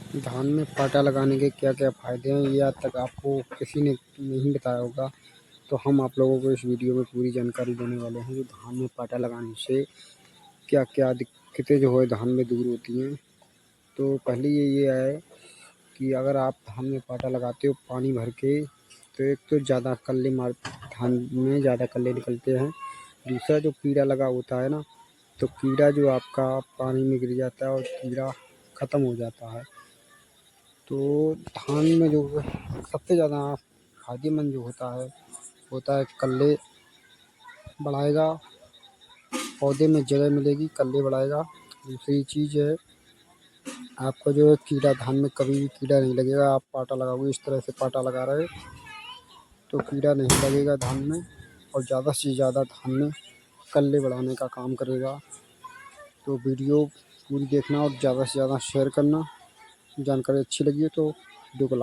धान में पाटा लगाने के क्या क्या फायदे हैं ये आज तक आपको किसी ने नहीं बताया होगा, तो हम आप लोगों को इस वीडियो में पूरी जानकारी देने वाले हैं कि धान में पाटा लगाने से क्या क्या दिक्कतें जो है धान में दूर होती हैं। तो पहले ये है कि अगर आप धान में पाटा लगाते हो पानी भर के, तो एक तो ज़्यादा कल्ले मार धान में ज़्यादा कल्ले निकलते हैं। दूसरा जो कीड़ा लगा होता है ना, तो कीड़ा जो आपका पानी में गिर जाता है और कीड़ा ख़त्म हो जाता है। तो धान में जो सबसे ज़्यादा फायदेमंद जो होता है कल्ले बढ़ाएगा, पौधे में जगह मिलेगी, कल्ले बढ़ाएगा। दूसरी चीज़ है आपका जो है कीड़ा, धान में कभी भी कीड़ा नहीं लगेगा। आप पाटा लगाओगे, इस तरह से पाटा लगा रहे तो कीड़ा नहीं लगेगा धान में, और ज़्यादा से ज़्यादा धान में कल्ले बढ़ाने का काम करेगा। तो वीडियो पूरी देखना और ज़्यादा से ज़्यादा शेयर करना। जानकारी अच्छी लगी हो तो वीडियो को